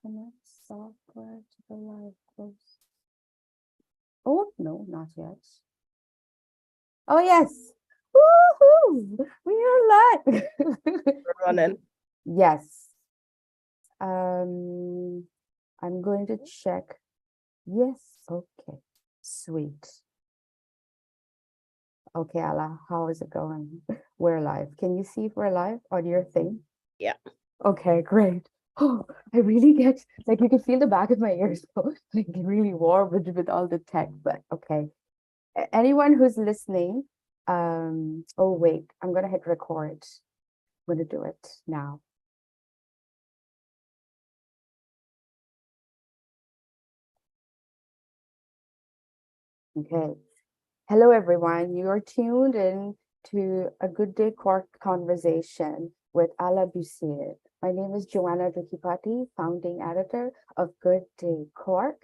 connect software to the live post. Oh, no, not yet. Oh, yes. Woohoo! We are live. We're running. Yes. I'm going to check. Yes. Okay. Sweet. Okay, Ala, how is it going? We're live. Can you see if we're live on your thing? Yeah. Okay, great. Oh, I really get like you can feel the back of my ears go like really warm with all the tech, but okay. Anyone who's listening, oh wait, I'm gonna hit record. I'm gonna do it now. Okay. Hello everyone. You are tuned in to a Good Day Cork conversation with Ala Buisir. My name is Joanna Drakipati, founding editor of Good Day Cork,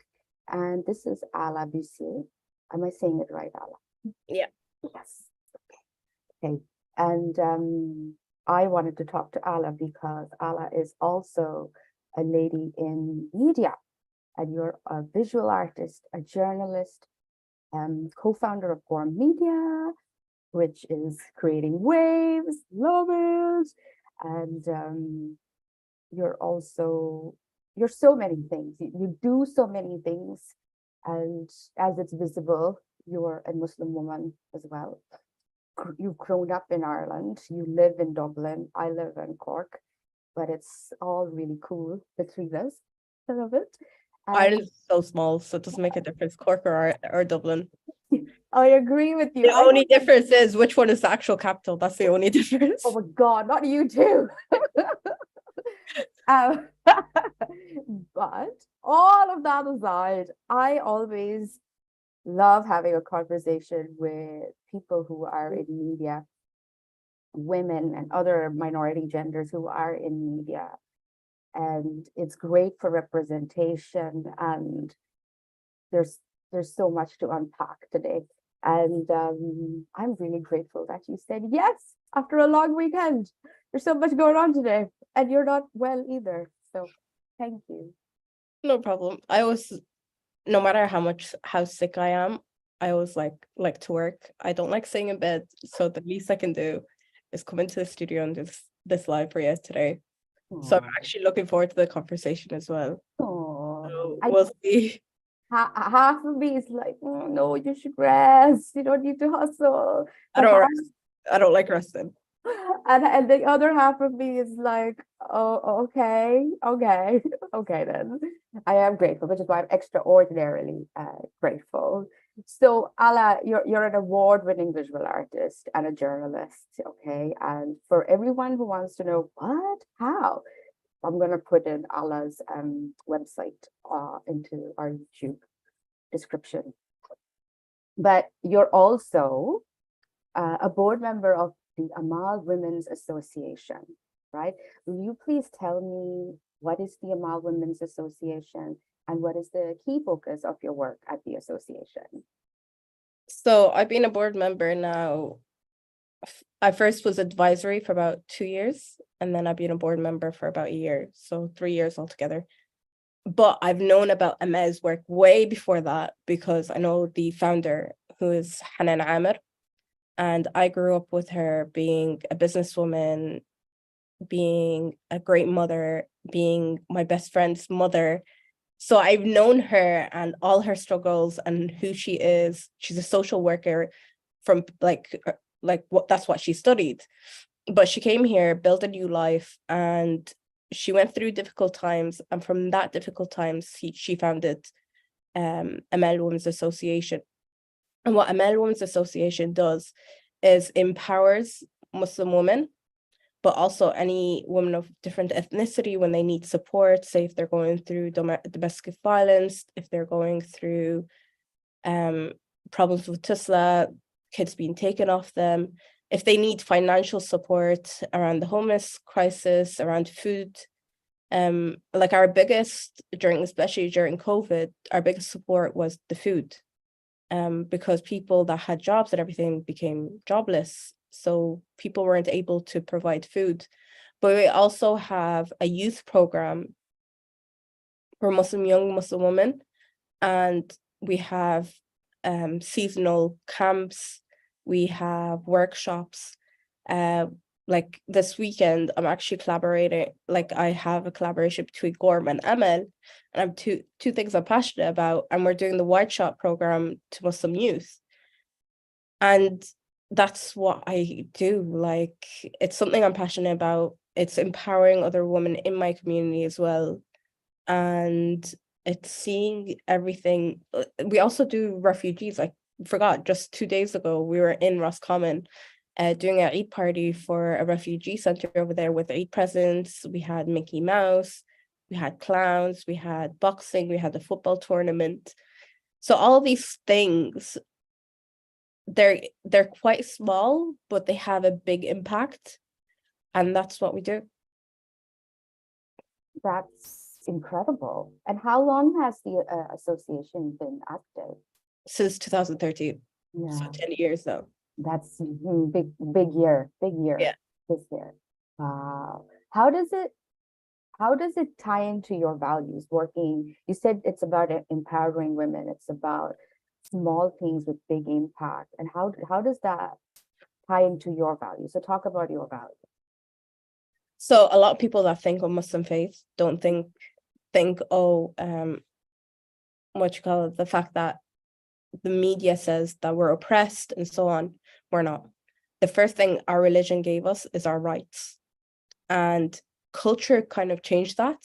and this is Ala Buisir. Am I saying it right, Ala? Yeah. Yes. Okay. And I wanted to talk to Ala because Ala is also a lady in media, and you're a visual artist, a journalist, co-founder of Gorm Media, which is creating waves, love it. And you're so many things. You do so many things. And as it's visible, you're a Muslim woman as well. You've grown up in Ireland. You live in Dublin. I live in Cork. But it's all really cool between us. I love it. Ireland's so small, so it doesn't make a difference, Cork or Dublin. I agree with you. The only difference is which one is the actual capital. That's the only difference. Oh my God, not you too. But all of that aside, I always love having a conversation with people who are in media, women and other minority genders who are in media. And it's great for representation, and there's so much to unpack today. And I'm really grateful that you said yes after a long weekend. There's so much going on today, and you're not well either. So thank you. No problem. I always, no matter how sick I am, I always like to work. I don't like staying in bed, so the least I can do is come into the studio and do this live for you today. So I'm actually looking forward to the conversation as well. So we'll see. Half of me is like, oh, no, you should rest. You don't need to hustle. I don't like resting. And the other half of me is like, oh, okay then. I am grateful, which is why I'm extraordinarily grateful. So Ala, you're an award-winning visual artist and a journalist, okay? And for everyone who wants to know how, I'm gonna put in Ala's website into our YouTube description. But you're also a board member of the Amal Women's Association, right? Will you please tell me what is the Amal Women's Association and what is the key focus of your work at the association? So I've been a board member now. I first was advisory for about 2 years, and then I've been a board member for about a year, so 3 years altogether. But I've known about Amal's work way before that because I know the founder, who is Hanan Amir, and I grew up with her being a businesswoman, being a great mother, being my best friend's mother. So I've known her and all her struggles and who she is. She's a social worker from that's what she studied. But she came here, built a new life, and she went through difficult times. And from that difficult times, she founded Amal Women's Association. And what Amal Women's Association does is empowers Muslim women, but also any women of different ethnicity when they need support, say if they're going through domestic violence, if they're going through problems with Tusla, kids being taken off them, if they need financial support around the homeless crisis, around food. Like our biggest, especially during COVID, our biggest support was the food. Because people that had jobs and everything became jobless. So people weren't able to provide food. But we also have a youth program for Muslim young Muslim women, and we have seasonal camps, we have workshops. Like this weekend, I'm actually collaborating, like I have a collaboration between Gorm and Amal, and I'm two things I'm passionate about, and we're doing the White Shot program to Muslim youth. And that's what I do. Like, it's something I'm passionate about. It's empowering other women in my community as well. And it's seeing everything. We also do refugees. I forgot, just 2 days ago, we were in Roscommon doing an Eid party for a refugee center over there with Eid presents. We had Mickey Mouse, we had clowns, we had boxing, we had the football tournament. So all these things, they're quite small, but they have a big impact. And that's what we do. That's incredible. And how long has the association been active? Since 2013. Yeah, So 10 years now. that's big year Yeah. this year. Wow. How does it tie into your values working? You said it's about empowering women, it's about small things with big impact. And how does that tie into your values? So talk about your values. So a lot of people that think of Muslim faith don't think, oh, what you call it, the fact that the media says that we're oppressed and so on. We're not. The first thing our religion gave us is our rights. And culture kind of changed that.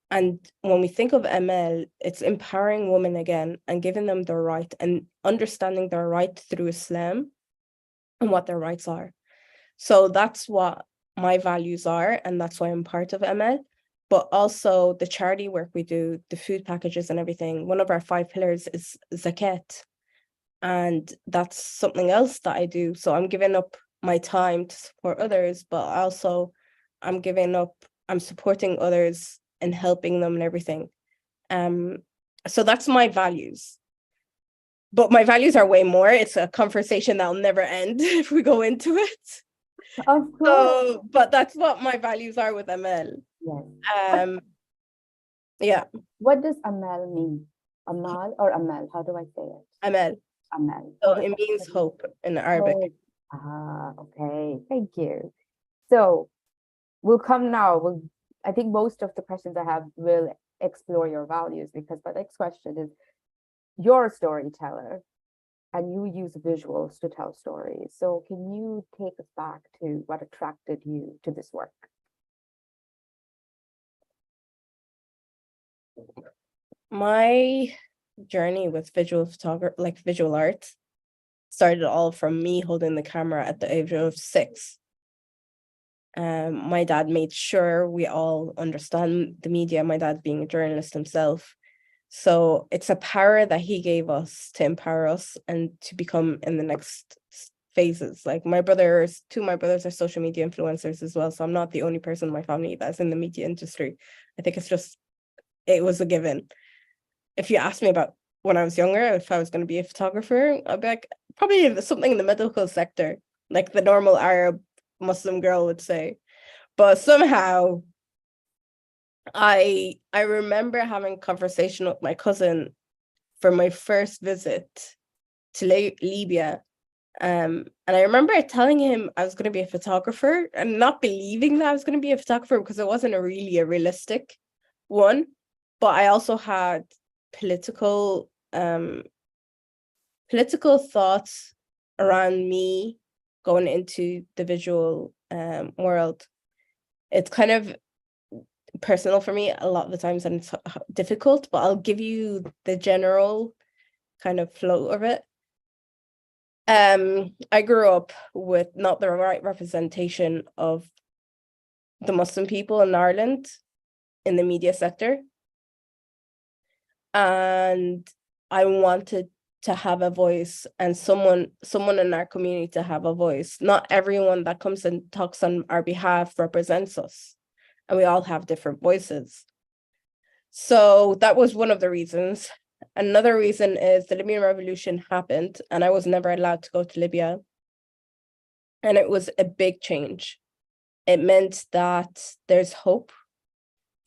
And when we think of ML, it's empowering women again and giving them their right and understanding their right through Islam and what their rights are. So that's what my values are, and that's why I'm part of ML. But also the charity work we do, the food packages and everything. One of our 5 pillars is zakat. And that's something else that I do. So I'm giving up my time to support others, but also I'm supporting others and helping them and everything. So that's my values. But my values are way more. It's a conversation that'll never end if we go into it. Of course. So, but that's what my values are with Amal. Yes. Yeah. What does Amal mean? Amal or Amal? How do I say it? Amal. Amal. So it means hope in Arabic. Okay. Thank you. So we'll come now. I think most of the questions I have will explore your values, because my next question is, you're a storyteller and you use visuals to tell stories. So can you take us back to what attracted you to this work? My journey with visual photography, like visual art, started all from me holding the camera at the age of 6. My dad made sure we all understand the media, my dad being a journalist himself. So it's a power that he gave us to empower us and to become in the next phases. Like two of my brothers are social media influencers as well. So I'm not the only person in my family that's in the media industry. I think it was a given. If you asked me about when I was younger, if I was going to be a photographer, I'd be like, probably something in the medical sector, like the normal Arab Muslim girl would say. But somehow I remember having a conversation with my cousin for my first visit to Libya. And I remember telling him I was going to be a photographer and not believing that I was going to be a photographer because it wasn't really a realistic one. But I also had political thoughts around me going into the visual world. It's kind of personal for me a lot of the times, and it's difficult, but I'll give you the general kind of flow of it. I grew up with not the right representation of the Muslim people in Ireland in the media sector. And I wanted to have a voice, and someone in our community to have a voice. Not everyone that comes and talks on our behalf represents us, and we all have different voices. So that was one of the reasons. Another reason is the Libyan revolution happened, and I was never allowed to go to Libya. And it was a big change. It meant that there's hope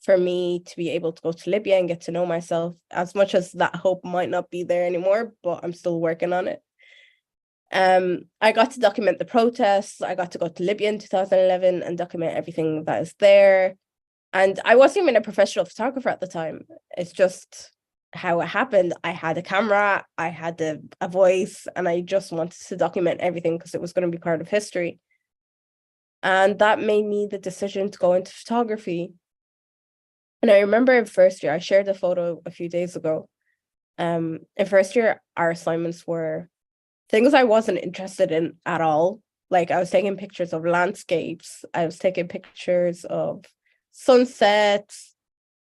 for me to be able to go to Libya and get to know myself, as much as that hope might not be there anymore, but I'm still working on it. I got to document the protests. I got to go to Libya in 2011 and document everything that is there. And I wasn't even a professional photographer at the time. It's just how it happened. I had a camera, I had a voice, and I just wanted to document everything because it was going to be part of history. And that made me the decision to go into photography. And I remember in first year, I shared a photo a few days ago. In first year, our assignments were things I wasn't interested in at all. Like I was taking pictures of landscapes. I was taking pictures of sunsets,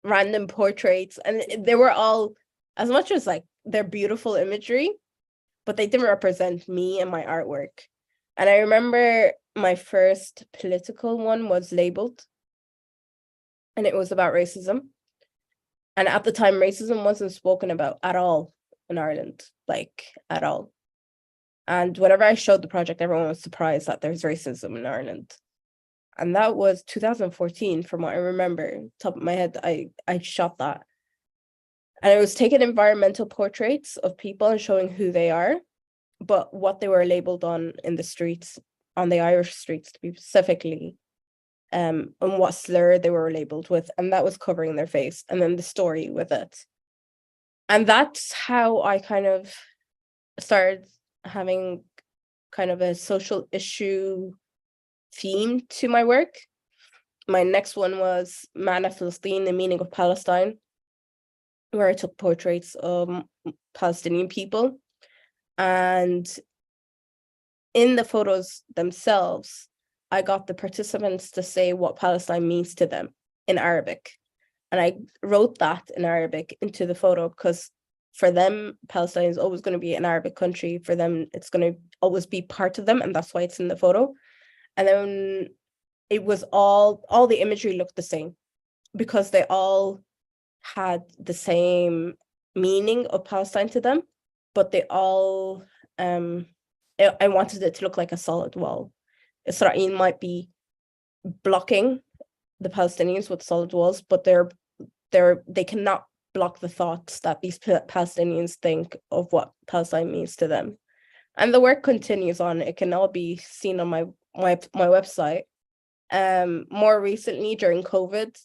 random portraits. And they were all, as much as like they're beautiful imagery, but they didn't represent me and my artwork. And I remember my first political one was labeled, and it was about racism. And at the time, racism wasn't spoken about at all in Ireland, like at all. And whenever I showed the project, everyone was surprised that there's racism in Ireland. And that was 2014, from what I remember. Top of my head, I shot that. And it was taking environmental portraits of people and showing who they are, but what they were labeled on in the streets, on the Irish streets to be specifically, and what slur they were labeled with. And that was covering their face, and then the story with it. And that's how I kind of started having kind of a social issue theme to my work. My next one was Mana Philistine, the meaning of Palestine, where I took portraits of Palestinian people. And in the photos themselves, I got the participants to say what Palestine means to them in Arabic. And I wrote that in Arabic into the photo because for them, Palestine is always going to be an Arabic country. For them, it's going to always be part of them. And that's why it's in the photo. And then it was all the imagery looked the same because they all had the same meaning of Palestine to them, but they all, I wanted it to look like a solid wall. Israel might be blocking the Palestinians with solid walls, but they cannot block the thoughts that these Palestinians think of what Palestine means to them. And the work continues on. It can all be seen on my website. More recently, during COVID,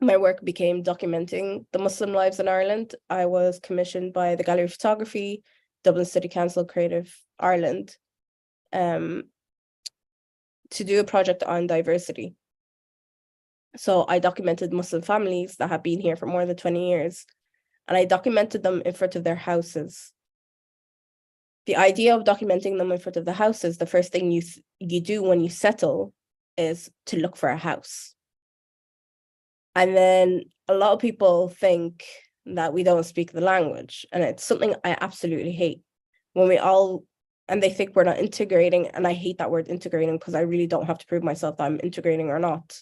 my work became documenting the Muslim lives in Ireland. I was commissioned by the Gallery of Photography, Dublin City Council, Creative Ireland, to do a project on diversity. So I documented Muslim families that have been here for more than 20 years, and I documented them in front of their houses. The idea of documenting them in front of the houses, the first thing you do when you settle is to look for a house. And then a lot of people think that we don't speak the language, and it's something I absolutely hate. And they think we're not integrating, and I hate that word integrating because I really don't have to prove myself that I'm integrating or not.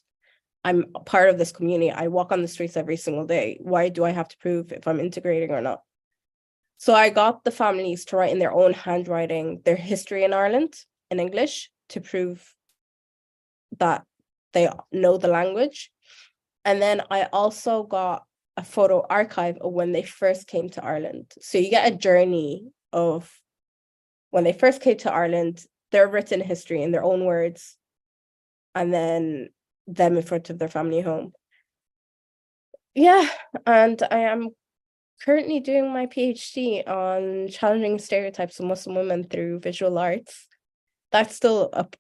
I'm a part of this community. I walk on the streets every single day. Why do I have to prove if I'm integrating or not? So I got the families to write in their own handwriting their history in Ireland in English to prove that they know the language. And then I also got a photo archive of when they first came to Ireland. So you get a journey of when they first came to Ireland, their written history in their own words, and then them in front of their family home. Yeah, and I am currently doing my PhD on challenging stereotypes of Muslim women through visual arts. That's still up,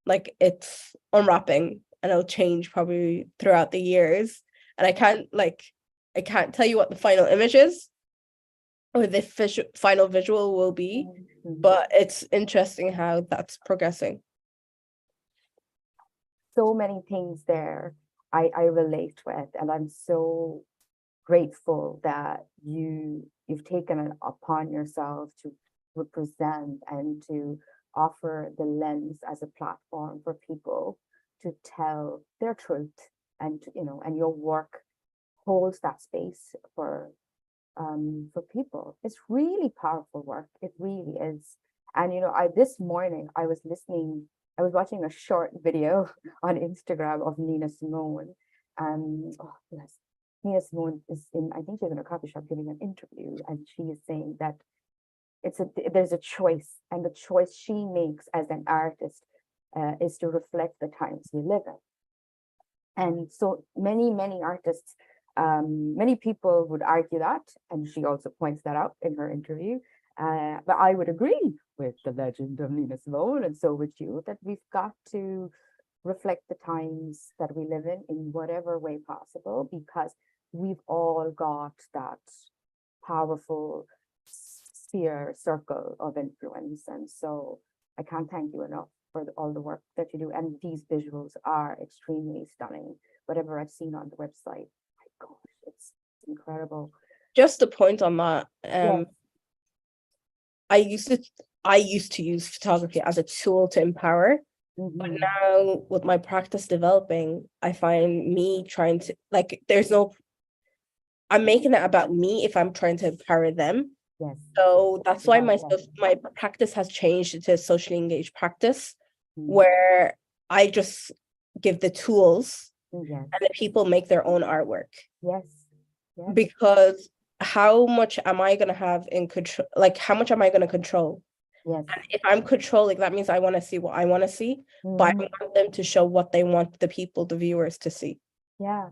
like it's unwrapping, and it'll change probably throughout the years. And I can't tell you what the final image is or the final visual will be, but it's interesting how that's progressing. So many things there I relate with, and I'm so grateful that you've taken it upon yourself to represent and to offer the lens as a platform for people to tell their truth, and and your work holds that space for people. It's really powerful work. It really is. And this morning I was watching a short video on Instagram of Nina Simone, Oh, yes. Nina Simone is in, I think she's in a coffee shop giving an interview, and she is saying that there's a choice, and the choice she makes as an artist is to reflect the times we live in. And so many artists, many people would argue that, and she also points that out in her interview. But I would agree with the legend of Nina Simone, and so would you, that we've got to reflect the times that we live in whatever way possible, because we've all got that powerful circle of influence. And so I can't thank you enough for all the work that you do. And these visuals are extremely stunning. Whatever I've seen on the website, my gosh, it's incredible. Just a point on that. Yes. I used to use photography as a tool to empower. But now with my practice developing, I find me trying to, like, I'm making it about me if I'm trying to empower them. Yes. So that's why my practice has changed into a socially engaged practice, where I just give the tools and the people make their own artwork. Yes. Because how much am I going to have in control? Like, how much am I going to control? Yes. And if I'm controlling, that means I want to see what I want to see, but I want them to show what they want the viewers to see. Yeah.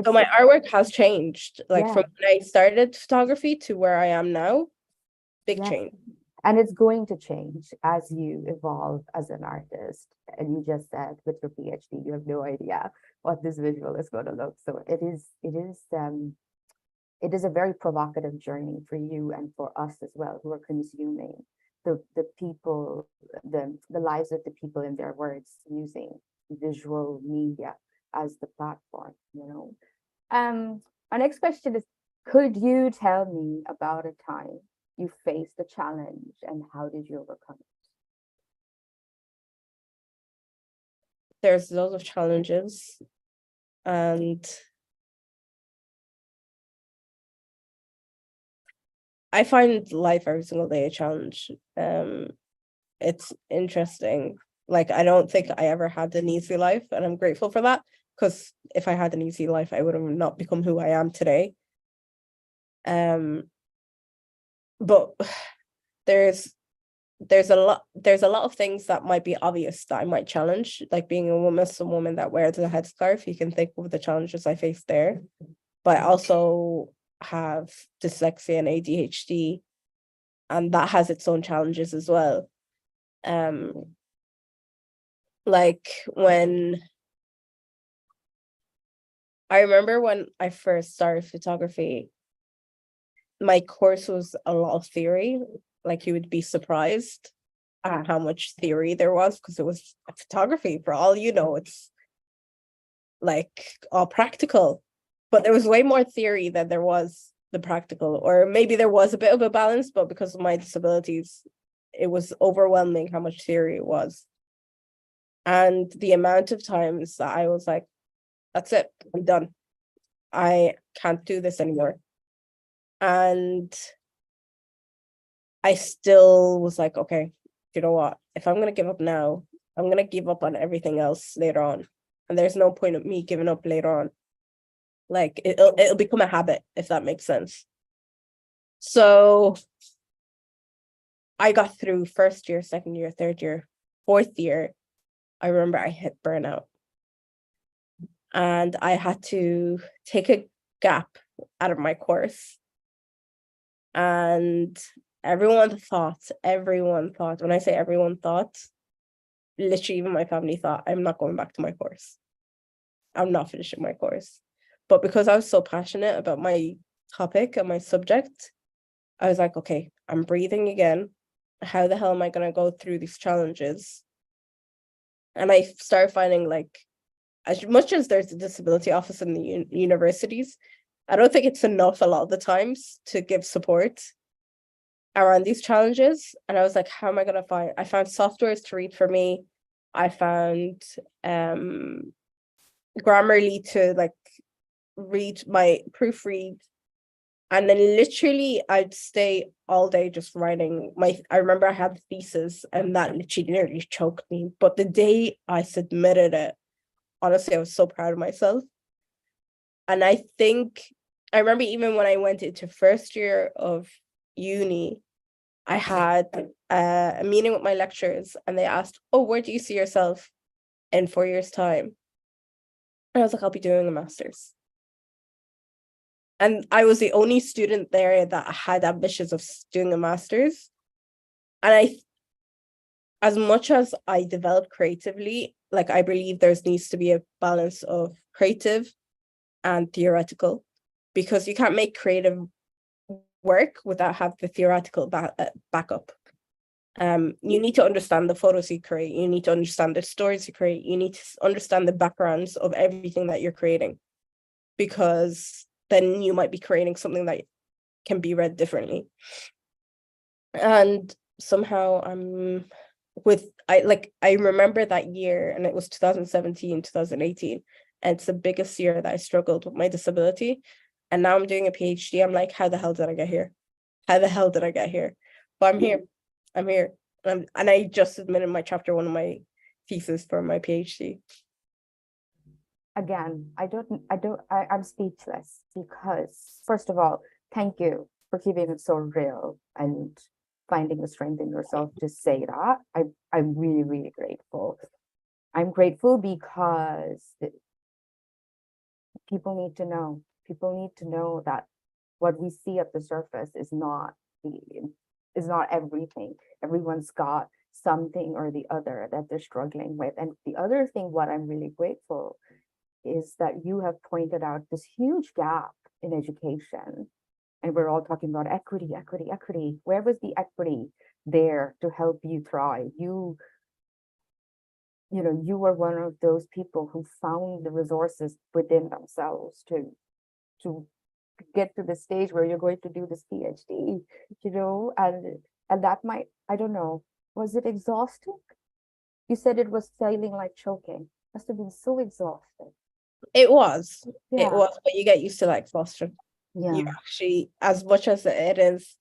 So my artwork has changed, like from when I started photography to where I am now. Big change. And it's going to change as you evolve as an artist. And you just said with your PhD, you have no idea what this visual is going to look. So it is a very provocative journey for you and for us as well, who are consuming the people, the lives of the people in their words, using visual media as the platform, Our next question is, could you tell me about a time you faced a challenge and how did you overcome it? There's lots of challenges, and I find life every single day a challenge. It's interesting. Like, I don't think I ever had an easy life, and I'm grateful for that, because if I had an easy life, I would have not become who I am today. But there's a lot of things that might be obvious that I might challenge, like being a Muslim woman that wears a headscarf. You can think of the challenges I faced there. But I also have dyslexia and ADHD, and that has its own challenges as well. Like, when I remember when I first started photography, my course was a lot of theory. Like, you would be surprised at how much theory there was, because it was photography. For all you know, it's like all practical, but there was way more theory than there was the practical. Or maybe there was a bit of a balance, but because of my disabilities, it was overwhelming how much theory it was. And the amount of times that I was like, that's it, I'm done. I can't do this anymore. And I still was like, okay, you know what? If I'm going to give up now, I'm going to give up on everything else later on. And there's no point of me giving up later on. Like, it'll become a habit, if that makes sense. So I got through first year, second year, third year, fourth year. I remember I hit burnout. And I had to take a gap out of my course. And everyone thought, when I say everyone thought, literally even my family thought, I'm not going back to my course. I'm not finishing my course. But because I was so passionate about my topic and my subject, I was like, okay, I'm breathing again. How the hell am I going to go through these challenges? And I started finding, like, as much as there's a disability office in the universities, I don't think it's enough a lot of the times to give support around these challenges. And I was like, how am I going to find? I found softwares to read for me. I found Grammarly to, like, proofread. And then literally I'd stay all day just writing I remember I had the thesis, and that literally nearly choked me. But the day I submitted it, honestly, I was so proud of myself. And I think, I remember even when I went into first year of uni, I had a meeting with my lecturers and they asked, oh, where do you see yourself in 4 years' time? And I was like, I'll be doing a master's. And I was the only student there that had ambitions of doing a master's. And as much as I developed creatively, like I believe there needs to be a balance of creative and theoretical, because you can't make creative work without have the theoretical backup. You need to understand the photos you create. You need to understand the stories you create. You need to understand the backgrounds of everything that you're creating, because then you might be creating something that can be read differently. And somehow I remember that year, and it was 2017, 2018, and it's the biggest year that I struggled with my disability. And now I'm doing a PhD. I'm like, how the hell did I get here? How the hell did I get here? But I'm here. I'm here. And I just submitted my chapter 1 of my thesis for my PhD. Again, I'm speechless, because first of all, thank you for keeping it so real and finding the strength in yourself to say that. I'm really, really grateful. I'm grateful because people need to know. People need to know that what we see at the surface is not everything. Everyone's got something or the other that they're struggling with. And the other thing, what I'm really grateful is that you have pointed out this huge gap in education. And we're all talking about equity, equity, equity. Where was the equity there to help you thrive? You were one of those people who found the resources within themselves to get to the stage where you're going to do this PhD, and that might, I don't know, was it exhausting? You said it was feeling like choking. Must have been so exhausting. It was, Yeah. but you get used to that exhaustion. Yeah. You actually, as much as it is,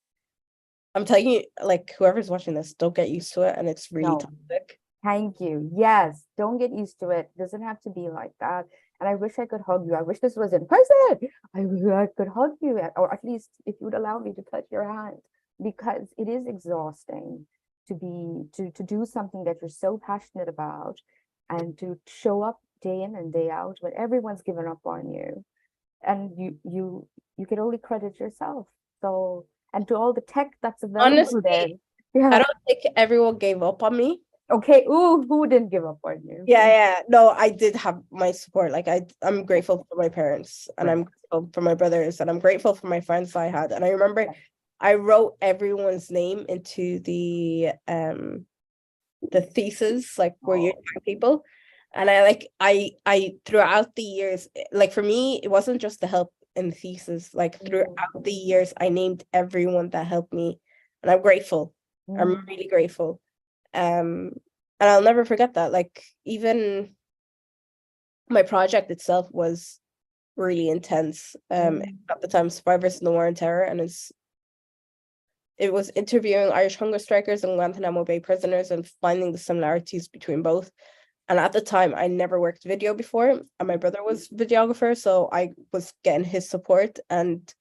I'm telling you, like, whoever's watching this, don't get used to it, and it's really toxic. Thank you. Yes, don't get used to it. It doesn't have to be like that. And I wish I could hug you. I wish this was in person. I could hug you, or at least if you would allow me to touch your hand, because it is exhausting to do something that you're so passionate about, and to show up day in and day out when everyone's given up on you, and you can only credit yourself. So, and to all the tech that's available. Honestly, there. Yeah. I don't think everyone gave up on me. Okay. Ooh, who didn't give up on you? Yeah. No, I did have my support. Like I'm grateful for my parents, and I'm grateful for my brothers, and I'm grateful for my friends I had. And I remember I wrote everyone's name into the thesis, like where you tag people. And I throughout the years, like for me, it wasn't just the help in the thesis. Like throughout the years, I named everyone that helped me, and I'm grateful. I'm really grateful. And I'll never forget that. Like, even my project itself was really intense. At the time, Survivors in the War on Terror, and it was interviewing Irish hunger strikers and Guantanamo Bay prisoners and finding the similarities between both. And at the time, I never worked video before, and my brother was videographer, so I was getting his support, and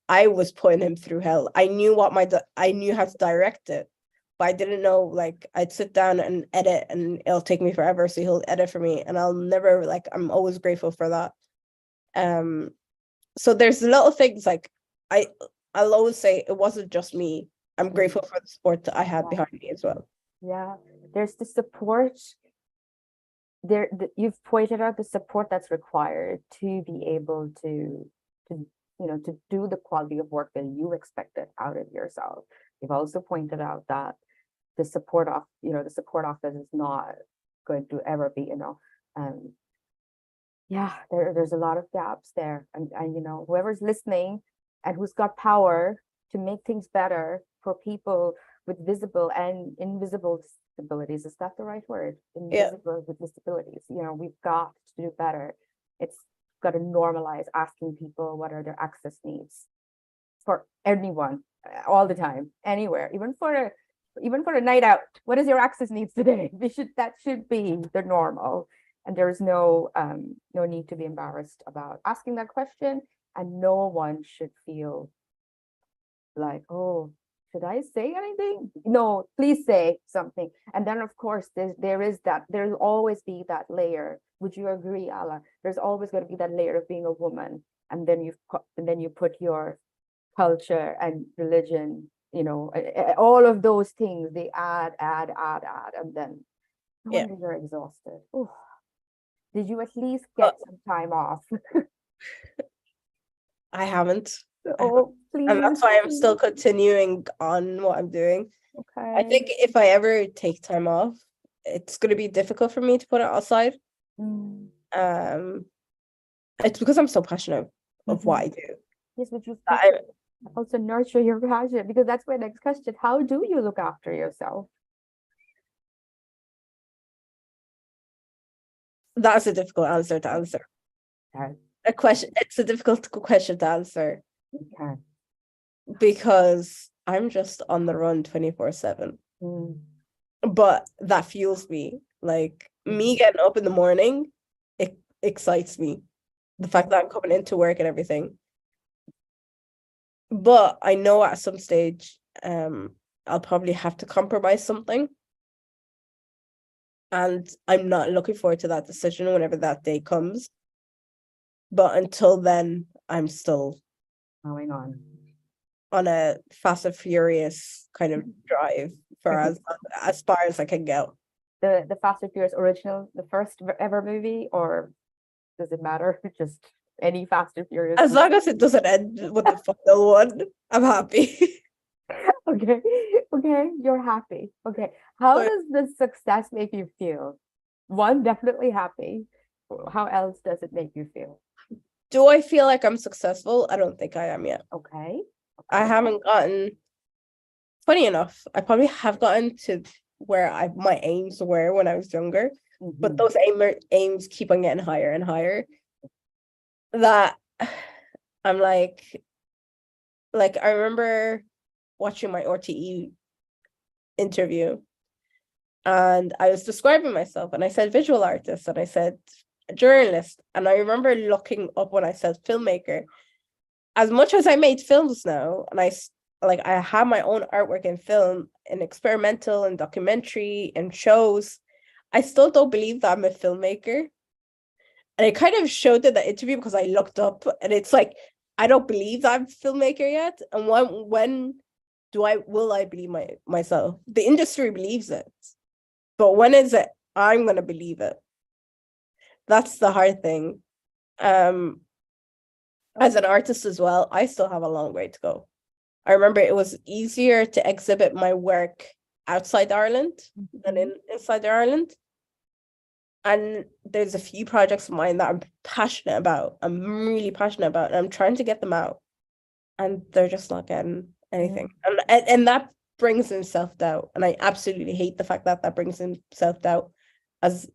I was putting him through hell. I knew I knew how to direct it, but I didn't know, like, I'd sit down and edit, and it'll take me forever, so he'll edit for me, and I'll never, like, I'm always grateful for that. So there's little things, like, I'll always say it wasn't just me. I'm grateful for the support that I had behind me as well. Yeah, there's the support there. You've pointed out the support that's required to be able to do the quality of work that you expected out of yourself. You've also pointed out that the support office is not going to ever be enough. Yeah, there's a lot of gaps there, and whoever's listening and who's got power to make things better for people with visible and invisible disabilities. Is that the right word? Invisible with disabilities. We've got to do better. It's got to normalize asking people what are their access needs for anyone, all the time, anywhere, even for a night out. What is your access needs today? That should be the normal. And there's no need to be embarrassed about asking that question, and no one should feel like, oh, should I say anything? No, please say something. And then of course there'll always be that layer. Would you agree, Ala? There's always going to be that layer of being a woman, and then you put your culture and religion, all of those things, they add, and then no Yeah. wonder you're exhausted. Ooh. Did you at least get some time off? I haven't. Oh, And that's please. why I'm still continuing on what I'm doing. Okay. I think if I ever take time off, it's going to be difficult for me to put it aside. It's because I'm so passionate of what I do. Yes, but you also nurture your passion, because that's my next question. How do you look after yourself? That's a difficult answer to answer. Okay. It's a difficult question to answer. Okay. Because I'm just on the run 24/7. But that fuels me. Like me getting up in the morning, it excites me. The fact that I'm coming into work and everything. But I know at some stage, I'll probably have to compromise something. And I'm not looking forward to that decision whenever that day comes. But until then, I'm still going on a Fast and Furious kind of drive for as far as I can go. The Fast and Furious original, the first ever movie, or does it matter? Just any Fast and Furious? As long as it doesn't end with the final one, I'm happy. Okay, you're happy. Okay, how does this success make you feel? One, definitely happy. How else does it make you feel? Do I feel like I'm successful? I don't think I am yet. Okay. I haven't gotten, funny enough, I probably have gotten to where my aims were when I was younger, but those aims keep on getting higher and higher. That I'm like I remember watching my RTE interview, and I was describing myself, and I said visual artist, and I said journalist, and I remember looking up when I said filmmaker. As much as I made films now, and I have my own artwork in film, in experimental and documentary and shows, I still don't believe that I'm a filmmaker. And it kind of showed in the interview because I looked up, and it's like, I don't believe that I'm a filmmaker yet. And when will I believe myself? The industry believes it. But when is it I'm gonna believe it? That's the hard thing. As an artist as well, I still have a long way to go. I remember it was easier to exhibit my work outside Ireland than inside Ireland. And there's a few projects of mine that I'm passionate about. I'm really passionate about, and I'm trying to get them out. And they're just not getting anything. And that brings in self-doubt. And I absolutely hate the fact that brings in self-doubt, as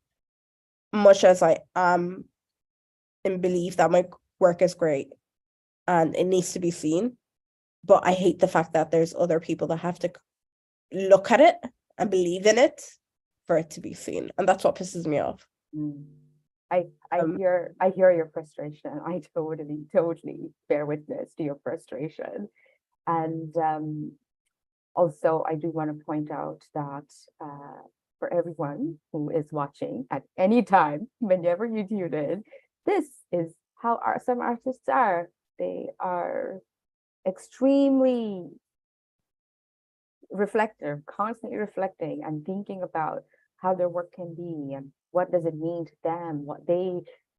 much as I am in belief that my work is great and it needs to be seen. But I hate the fact that there's other people that have to look at it and believe in it for it to be seen. And that's what pisses me off. I hear your frustration. I totally bear witness to your frustration. And also, I do want to point out that for everyone who is watching at any time, whenever you tune in, this is how some artists are. They are extremely reflective, constantly reflecting and thinking about how their work can be and what does it mean to them.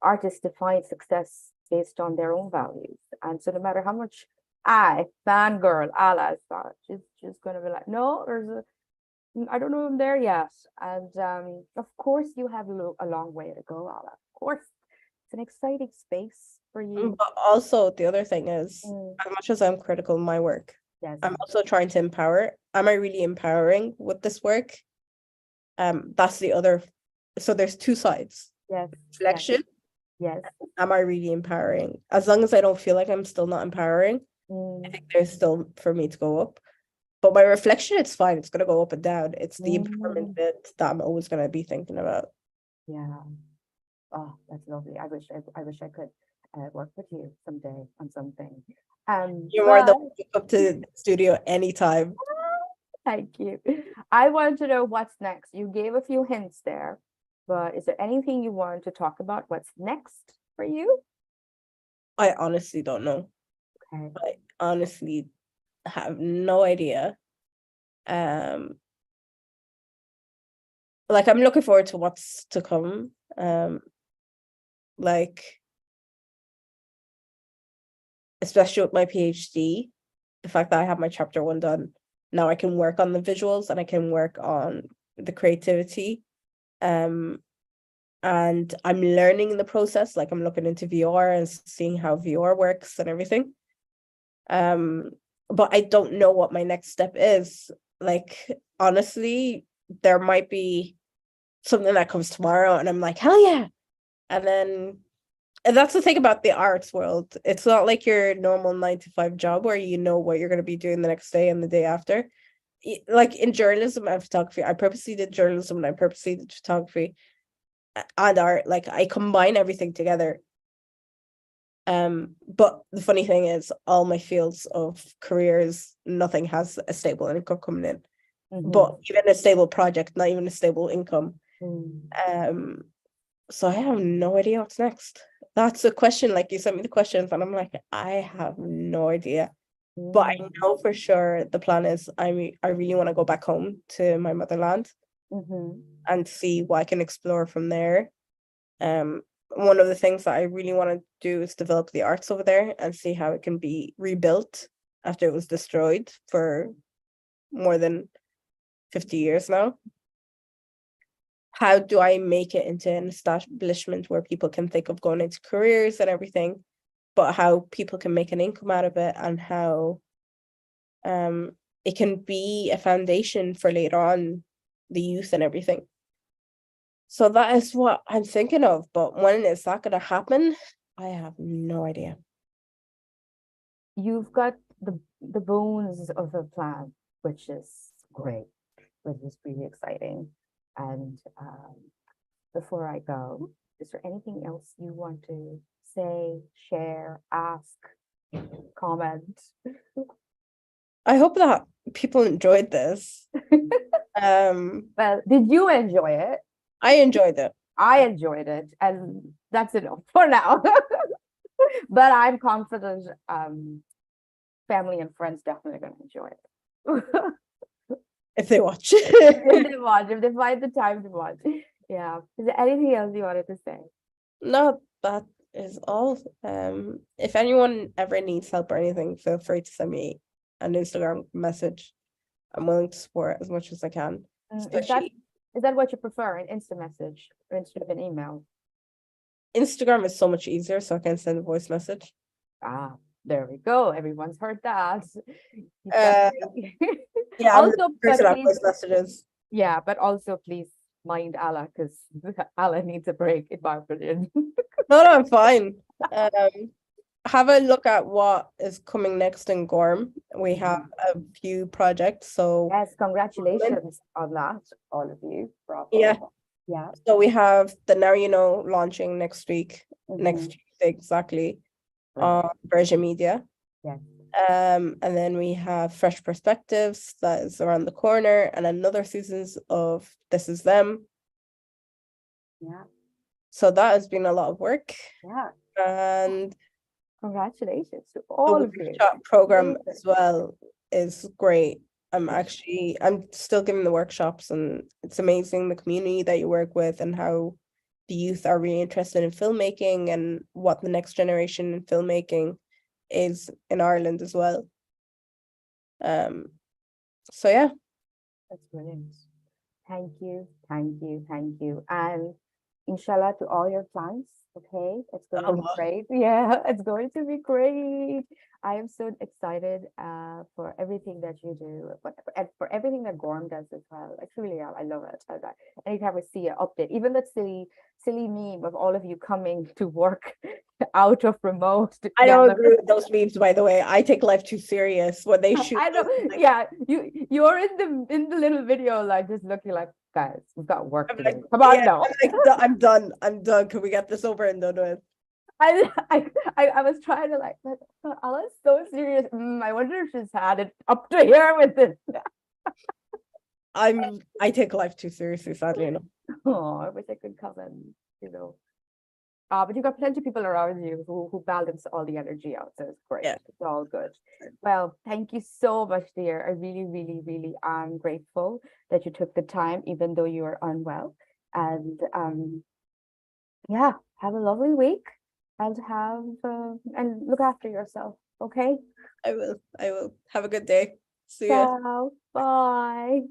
Artists define success based on their own values. And so no matter how much fangirl Ala thought, she's gonna be like, no, I don't know I'm there yet. And of course you have a long way to go, Ala. Of course. It's an exciting space for you. But also the other thing is, as much as I'm critical of my work, yes, I'm also trying to empower. Am I really empowering with this work? That's the other. So there's two sides. Yes. Reflection. Yes. Am I really empowering? As long as I don't feel like I'm still not empowering, I think there's still for me to go up. But my reflection, it's fine. It's gonna go up and down. It's the empowerment bit that I'm always gonna be thinking about. Yeah. Oh, that's lovely. I wish I could work with you someday on something. You're more than But welcome up to the studio anytime. thank you. I want to know what's next. You gave a few hints there, but is there anything you want to talk about? What's next for you? I honestly don't know. Okay. I honestly have no idea. Like I'm looking forward to what's to come. Like especially with my PhD, the fact that I have my chapter 1 done, now I can work on the visuals and I can work on the creativity. And I'm learning in the process, like I'm looking into VR and seeing how VR works and everything. But I don't know what my next step is. Like honestly, there might be something that comes tomorrow and I'm like, hell yeah. And that's the thing about the arts world. It's not like your normal 9 to 5 job where you know what you're going to be doing the next day and the day after. Like in journalism and photography, I purposely did journalism and I purposely did photography and art. Like I combine everything together. But the funny thing is, all my fields of careers, nothing has a stable income coming in. But even a stable project, not even a stable income. So I have no idea what's next. That's a question. Like you sent me the questions, and I'm like, I have no idea. But I know for sure the plan is I really want to go back home to my motherland and see what I can explore from there. One of the things that I really want to do is develop the arts over there and see how it can be rebuilt after it was destroyed for more than 50 years now. How do I make it into an establishment where people can think of going into careers and everything, but how people can make an income out of it and how it can be a foundation for later on the youth and everything. So that is what I'm thinking of, but when is that going to happen? I have no idea. You've got the bones of a plan, which is great, which is really exciting. And before I go, is there anything else you want to say, share, ask, comment? I hope that people enjoyed this. Well, did you enjoy it? I enjoyed it. I enjoyed it, and that's enough for now. But I'm confident family and friends definitely going to enjoy it. If they watch. If they find the time to watch. Yeah. Is there anything else you wanted to say? No, that is all. If anyone ever needs help or anything, feel free to send me an Instagram message. I'm willing to support as much as I can. Is that what you prefer, an instant message instead of an email? Instagram is so much easier, so I can send a voice message. Ah, there we go. Everyone's heard that. Yeah, also, I'm the person that voice messages. Yeah, but also please mind Ala, because Ala needs a break, in my opinion. No, I'm fine. Have a look at what is coming next in Gorm. We have a few projects, so yes, congratulations on that, all of you. Bravo. Yeah. So we have the Now You Know launching next week, next Tuesday exactly, on Virgin Media. Yeah. And then we have Fresh Perspectives that is around the corner, and another seasons of This Is Them. Yeah. So that has been a lot of work. Yeah. And congratulations to all of you. The workshop program as well is great. I'm still giving the workshops, and it's amazing the community that you work with and how the youth are really interested in filmmaking and what the next generation in filmmaking is in Ireland as well. So yeah. That's brilliant. Thank you. And inshallah to all your plans. Okay, it's going to be great. Yeah, it's going to be great. I am so excited for everything that you do, and for everything that Gorm does as well. I truly am. I love it. Anytime I see an update, even that silly meme of all of you coming to work out of remote. I don't agree with those memes, by the way. I take life too serious when they shoot. I know. Yeah, you're in the little video, like just looking like guys, we've got work I'm to like, do. Come on, yeah, no. I'm done. I'm done. Can we get this over and done with? I was trying to like, Ala's so serious. I wonder if she's had it up to here with this. I take life too seriously, sadly enough. Oh, I wish I could come and, you know. But you've got plenty of people around you who balance all the energy out. So it's great. Yeah. It's all good. Well, thank you so much, dear. I really, really, really am grateful that you took the time, even though you are unwell. And yeah, have a lovely week and and look after yourself. Okay. I will. Have a good day. See ya. Ciao. Bye.